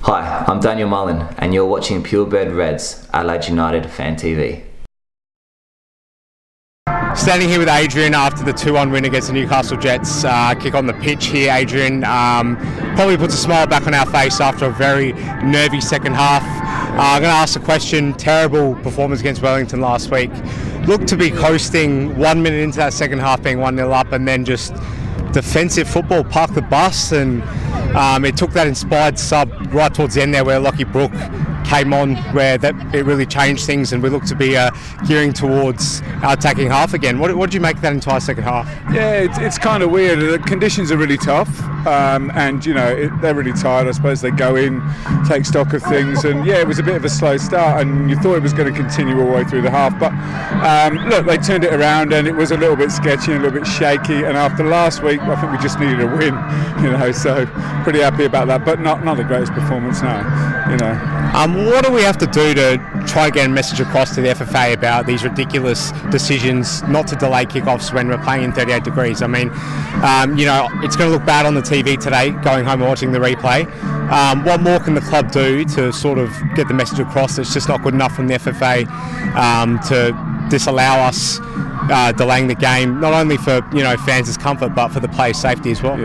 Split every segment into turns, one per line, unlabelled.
Hi, I'm Daniel Mullen, and you're watching Purebred Reds, Adelaide United Fan TV.
Standing here with Adrian after the 2-1 win against the Newcastle Jets. Kick on the pitch here, Adrian. Probably puts a smile back on our face after a very nervy second half. I'm going to ask the question, terrible performance against Wellington last week. Looked to be coasting 1 minute into that second half being 1-0 up, and then just defensive football, park the bus, and it took that inspired sub right towards the end there where Lockie Brook came on, where it really changed things, and we look to be gearing towards our attacking half again. What did you make of that entire second half?
Yeah, it's kind of weird. The conditions are really tough, and they're really tired. I suppose they go in, take stock of things, and yeah, it was a bit of a slow start, and you thought it was going to continue all the way through the half. But look, they turned it around, and it was a little bit sketchy and a little bit shaky. And after last week, I think we just needed a win, So pretty happy about that, but not the greatest performance now,
What do we have to do to try and get a message across to the FFA about these ridiculous decisions not to delay kickoffs when we're playing in 38 degrees? I mean, it's going to look bad on the TV today, going home and watching the replay. What more can the club do to sort of get the message across? It's just not good enough from the FFA to disallow us delaying the game, not only for fans' comfort but for the players' safety as well.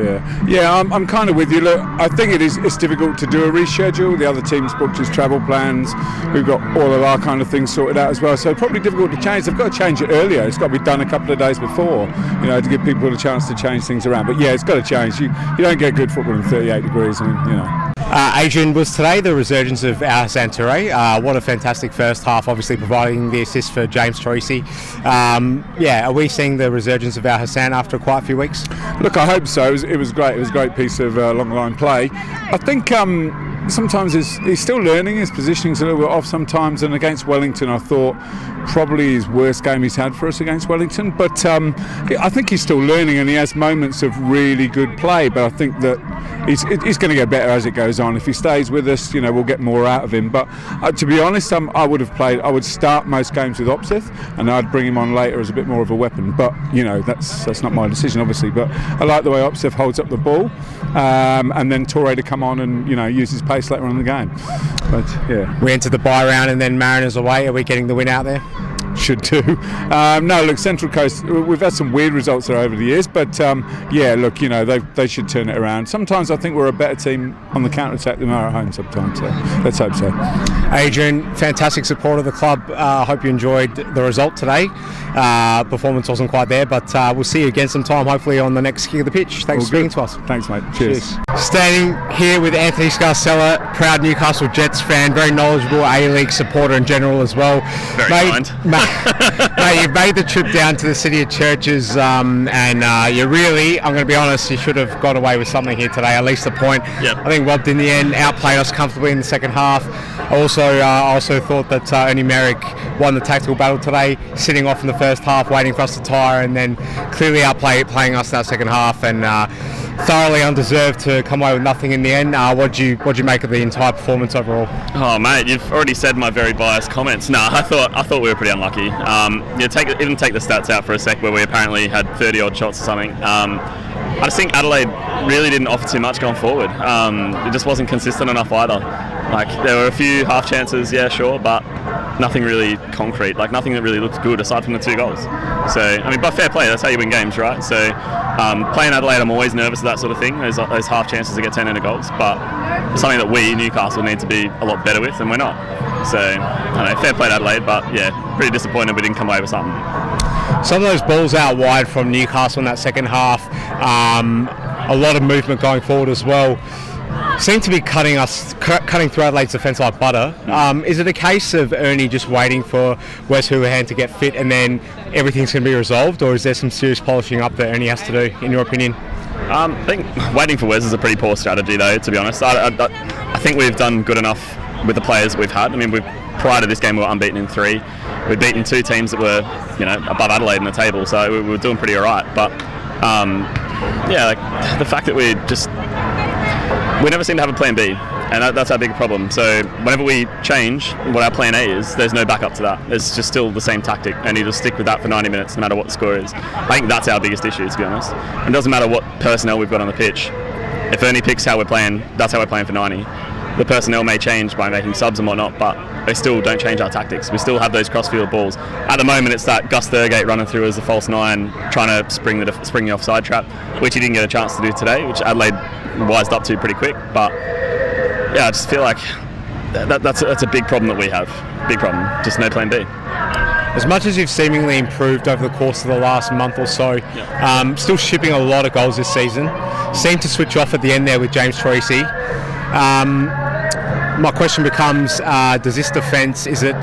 Yeah, I'm kind of with you. Look, I think it's difficult to do a reschedule. The other teams booked his travel plans. We've got all of our kind of things sorted out as well. So probably difficult to change. They've got to change it earlier. It's got to be done a couple of days before, to give people a chance to change things around. But yeah, it's got to change. You don't get good football in 38 degrees.
Adrian, was today the resurgence of our Hassan Toure? What a fantastic first half, obviously providing the assist for James Troisi. Are we seeing the resurgence of our Hassan after quite a few weeks?
Look, I hope so. It was great. It was a great piece of long line play. I think sometimes he's still learning. His positioning's a little bit off sometimes, and against Wellington I thought probably his worst game he's had for us against Wellington, but I think he's still learning, and he has moments of really good play, but I think that he's going to get better as it goes on. If he stays with us, we'll get more out of him. But to be honest, I would start most games with Opseth, and I'd bring him on later as a bit more of a weapon, but that's not my decision obviously. But I like the way Opseth holds up the ball, and then Toure to come on and use his pace later on in the game. But yeah,
we entered the bye round and then Mariners away. Are we getting the win out there?
Should do. No, look, Central Coast, we've had some weird results there over the years, but they should turn it around. Sometimes I think we're a better team on the counter-attack than we are at home sometimes, so let's hope so.
Adrian, fantastic support of the club. I hope you enjoyed the result today. Performance wasn't quite there, but we'll see you again sometime, hopefully on the next kick of the pitch. Thanks for speaking to us.
Thanks, mate. Cheers.
Standing here with Anthony Scarcella, proud Newcastle Jets fan, very knowledgeable A-League supporter in general as well.
Very kind.
Mate, you've made the trip down to the City of Churches, and you really, I'm going to be honest, you should have got away with something here today, at least a point.
Yep.
I think Robbed in the end outplayed us comfortably in the second half. I also thought that Ernie Merrick won the tactical battle today, sitting off in the first half, waiting for us to tire, and then clearly playing us that second half, and thoroughly undeserved to come away with nothing in the end. What'd you make of the entire performance overall?
Oh mate, you've already said my very biased comments. No, I thought we were pretty unlucky. Even take the stats out for a sec, where we apparently had 30 odd shots or something. I just think Adelaide really didn't offer too much going forward. It just wasn't consistent enough either. Like, there were a few half chances, yeah, sure, but nothing really concrete. Like, nothing that really looked good aside from the 2 goals. So, but fair play, that's how you win games, right? So, playing Adelaide, I'm always nervous of that sort of thing, those half chances to get 10 into goals, but it's something that we, Newcastle, need to be a lot better with, and we're not. So, I don't know, fair play to Adelaide, but yeah, pretty disappointed we didn't come away with something.
Some of those balls out wide from Newcastle in that second half, a lot of movement going forward as well, seem to be cutting through Adelaide's defence like butter. Is it a case of Ernie just waiting for Wes Houlihan to get fit and then everything's going to be resolved, or is there some serious polishing up that Ernie has to do, in your opinion?
I think waiting for Wes is a pretty poor strategy, though, to be honest. I think we've done good enough with the players we've had. I mean, prior to this game, we were unbeaten in 3. We've beaten 2 teams that were, above Adelaide in the table, so we were doing pretty all right. But the fact that we never seem to have a plan B, and that's our big problem. So whenever we change what our plan A is, there's no backup to that. It's just still the same tactic, and you just stick with that for 90 minutes no matter what the score is. I think that's our biggest issue, to be honest. It doesn't matter what personnel we've got on the pitch. If Ernie picks how we're playing, that's how we're playing for 90. the personnel may change by making subs and whatnot, but they still don't change our tactics. We still have those cross-field balls. At the moment, it's that Gus Thurgate running through as a false 9, trying to spring the offside trap, which he didn't get a chance to do today, which Adelaide wised up to pretty quick. But yeah, I just feel like that's a big problem that we have. Big problem. Just no plan B.
As much as you've seemingly improved over the course of the last month or so, still shipping a lot of goals this season. Seemed to switch off at the end there with James Troisi. My question becomes: does this defence is it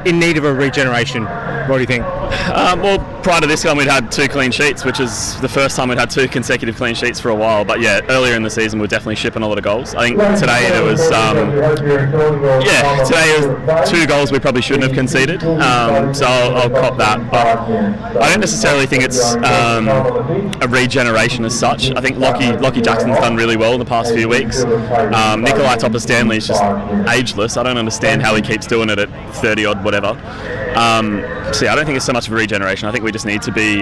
in need of a regeneration? What do you think?
Well, prior to this one, we'd had 2 clean sheets, which is the first time we'd had 2 consecutive clean sheets for a while. But yeah, earlier in the season, we're definitely shipping a lot of goals. I think today there was, today was 2 goals we probably shouldn't have conceded. So I'll cop that. But I don't necessarily think it's a regeneration as such. I think Lockie Jackson's done really well in the past few weeks. Nikolai Topper-Stanley is just ageless. I don't understand how he keeps doing it at 30 odd whatever. So yeah, I don't think it's so much of a regeneration. I think we just need to be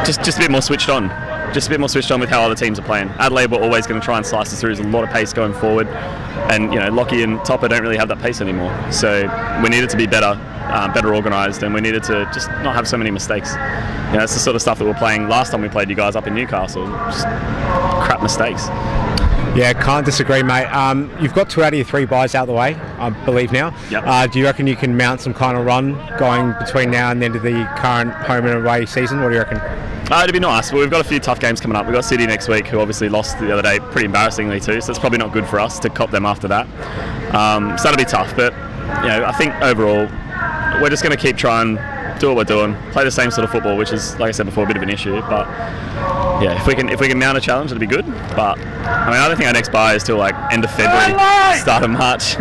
just a bit more switched on. Just a bit more switched on with how other teams are playing. Adelaide were always going to try and slice us through. There's a lot of pace going forward, and Lockie and Topper don't really have that pace anymore. So we needed to be better organised, and we needed to just not have so many mistakes. It's the sort of stuff that we're playing last time we played you guys up in Newcastle. Just crap mistakes.
Yeah, can't disagree, mate. You've got 2 out of your 3 buys out the way, I believe now.
Yep.
Do you reckon you can mount some kind of run going between now and the end of the current home and away season? What do you reckon?
It'd be nice. Well, we've got a few tough games coming up. We've got City next week, who obviously lost the other day pretty embarrassingly too, so it's probably not good for us to cop them after that. So that'll be tough, but I think overall we're just going to keep trying, do what we're doing, play the same sort of football, which is, like I said before, a bit of an issue. But yeah, if we can mount a challenge, it'll be good. But I don't think our next buy is till like end of February, start of March.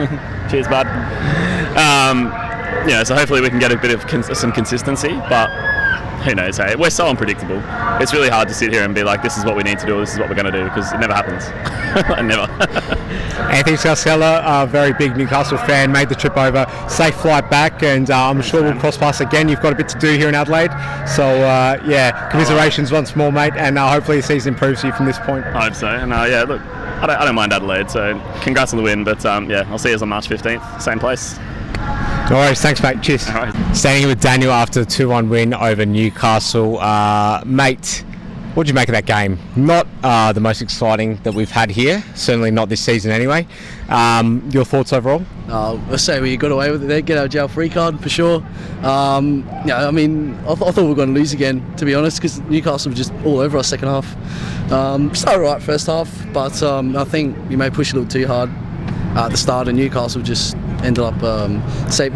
Cheers, bud. So hopefully we can get a bit of some consistency, but who knows, hey? We're so unpredictable. It's really hard to sit here and be like, this is what we need to do, this is what we're going to do, because it never happens. Never.
Anthony Scarcella, a very big Newcastle fan, made the trip over, safe flight back, and I'm sure we'll cross paths again. You've got a bit to do here in Adelaide, so commiserations once more, mate, and hopefully the season improves you from this point.
I hope so, and look, I don't mind Adelaide, so congrats on the win, but I'll see you on March 15th, same place.
No worries, thanks mate, cheers.
All right.
Standing here with Daniel after the 2-1 win over Newcastle. Mate, what did you make of that game? Not the most exciting that we've had here, certainly not this season anyway. Your thoughts overall?
I say we got away with it there, get our jail free card for sure. I thought we were going to lose again, to be honest, because Newcastle were just all over us second half. Started right first half, but I think we may push a little too hard at the start, and Newcastle just ended up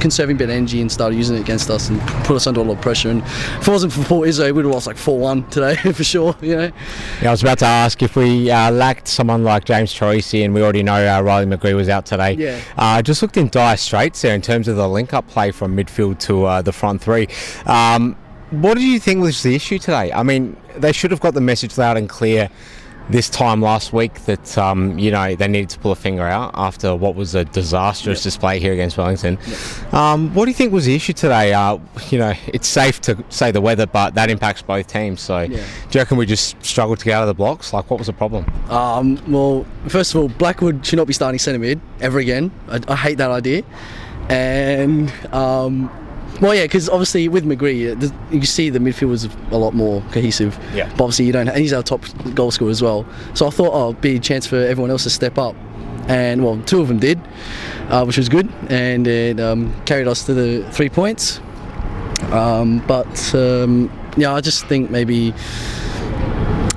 conserving a bit of energy and started using it against us and put us under a lot of pressure. And if it wasn't for Port Izzo, we would have lost like 4-1 today for sure. Yeah,
I was about to ask if we lacked someone like James Troisi, and we already know Riley McGree was out today.
Yeah.
Just looked in dire straits there in terms of the link-up play from midfield to the front 3. What do you think was the issue today? I mean, they should have got the message loud and clear this time last week that they needed to pull a finger out after what was a disastrous display here against Wellington. What do you think was the issue today? It's safe to say the weather, but that impacts both teams. So do you reckon we just struggled to get out of the blocks? Like, what was the problem?
Well, first of all, Blackwood should not be starting centre mid ever again. I hate that idea. And because obviously with McGree, you can see the midfield was a lot more cohesive.
Yeah.
But obviously he's our top goal scorer as well. So I thought it'd be a chance for everyone else to step up. And 2 of them did, which was good, and it carried us to the 3 points. I just think maybe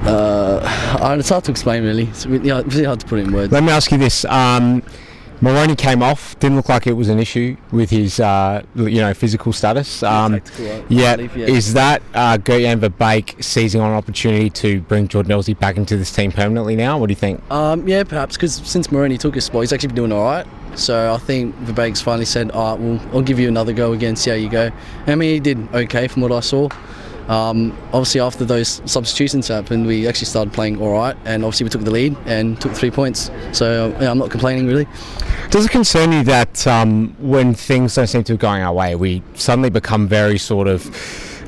it's hard to explain really. It's really hard to put it in words.
Let me ask you this. Maroney came off, didn't look like it was an issue with his physical status. Is that Gert-Jan Verbeek seizing on an opportunity to bring Jordan Elsey back into this team permanently now? What do you think?
Perhaps, because since Maroney took his spot, he's actually been doing alright. So I think Verbeek's finally said, alright, well, I'll give you another go again, see how you go. I mean, he did okay from what I saw. Obviously after those substitutions happened, we actually started playing alright, and obviously we took the lead and took 3 points, so I'm not complaining really.
Does it concern you that when things don't seem to be going our way, we suddenly become very sort of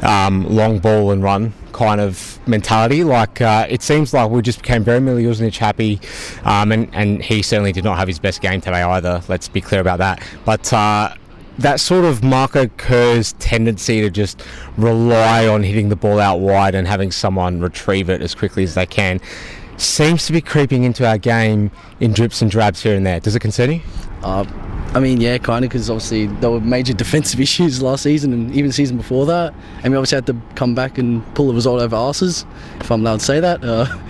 long ball and run kind of mentality. Like it seems like we just became very Miliousnich happy, and he certainly did not have his best game today either. Let's be clear about that. But that sort of Marco Kerr's tendency to just rely on hitting the ball out wide and having someone retrieve it as quickly as they can seems to be creeping into our game in drips and drabs here and there. Does it concern you?
I mean, yeah, kind of, because obviously there were major defensive issues last season and even the season before that, and we obviously had to come back and pull the result over arses, if I'm allowed to say that.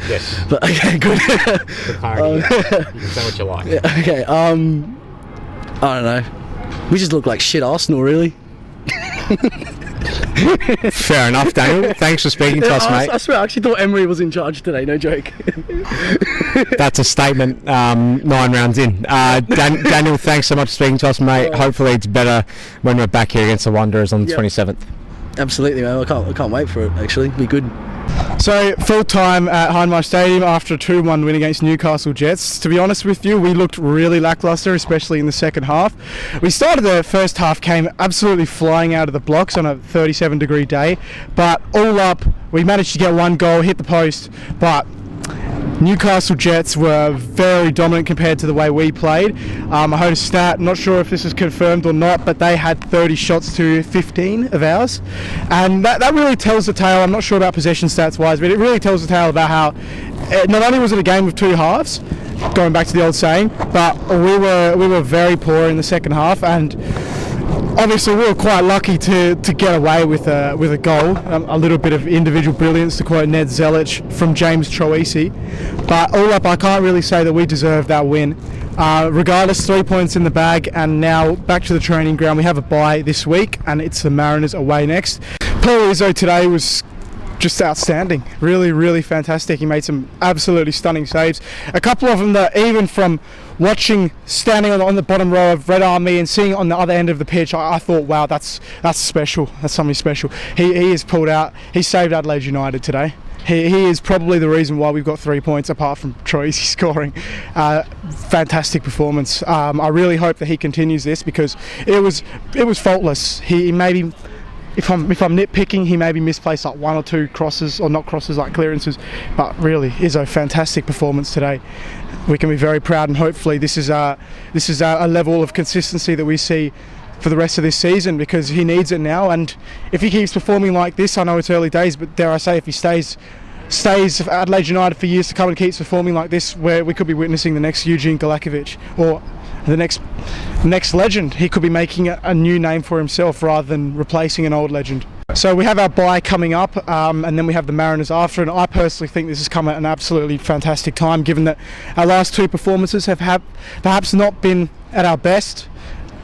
Yes.
But okay, good.
For clarity, you can say what you like.
Yeah, okay. I don't know. We just look like shit Arsenal, really.
Fair enough, Daniel. Thanks for speaking to us, mate.
I swear, I actually thought Emery was in charge today, no joke.
That's a statement 9 rounds in. Daniel, thanks so much for speaking to us, mate. Hopefully it's better when we're back here against the Wanderers on the 27th.
Absolutely, man. I can't wait for it, actually. It'll be good.
So, full time at Hindmarsh Stadium after a 2-1 win against Newcastle Jets. To be honest with you, we looked really lacklustre, especially in the second half. We started the first half, came absolutely flying out of the blocks on a 37-degree day, but all up, we managed to get one goal, hit the post, but Newcastle Jets were very dominant compared to the way we played. I heard a stat, not sure if this is confirmed or not, but they had 30 shots to 15 of ours. And that really tells the tale. I'm not sure about possession stats wise, but it really tells the tale about how not only was it a game of two halves, going back to the old saying, but we were very poor in the second half, and obviously we were quite lucky to get away with a goal, a little bit of individual brilliance, to quote Ned Zelic, from James Troisi. But all up, I can't really say that we deserved that win. Regardless, 3 points in the bag, and now back to the training ground. We have a bye this week, and it's the Mariners away next. Paul Izzo today was just outstanding. Really, really fantastic. He made some absolutely stunning saves. A couple of them that, even from watching, standing on the bottom row of Red Army and seeing it on the other end of the pitch, I thought, wow, that's special. That's something special. He has pulled out. He saved Adelaide United today. He is probably the reason why we've got 3 points, apart from Troisi scoring. Fantastic performance. I really hope that he continues this, because it was faultless. He maybe, if I'm nitpicking, he maybe misplaced like 1 or 2 crosses, or not crosses, like clearances, but really is a fantastic performance today. We can be very proud, and hopefully this is a level of consistency that we see for the rest of this season, because he needs it now. And if he keeps performing like this, I know it's early days, but dare I say, if he stays at Adelaide United for years to come and keeps performing like this, where we could be witnessing the next Eugene Galakovic, or the next legend. He could be making a new name for himself rather than replacing an old legend. So we have our bye coming up, and then we have the Mariners after, and I personally think this has come at an absolutely fantastic time, given that our last 2 performances have perhaps not been at our best.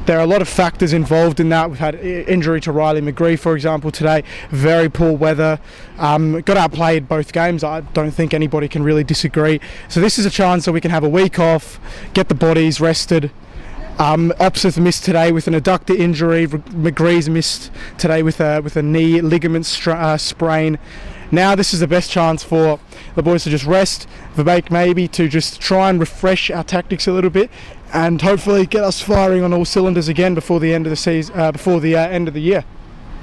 There are a lot of factors involved in that. We've had injury to Riley McGree, for example, today. Very poor weather. Got outplayed both games. I don't think anybody can really disagree. So this is a chance that we can have a week off, get the bodies rested. Opseth missed today with an adductor injury. McGree's missed today with a knee ligament sprain. Now this is the best chance for the boys to just rest, Verbeek maybe to just try and refresh our tactics a little bit, and hopefully get us firing on all cylinders again before the end of the season, before the end of the year.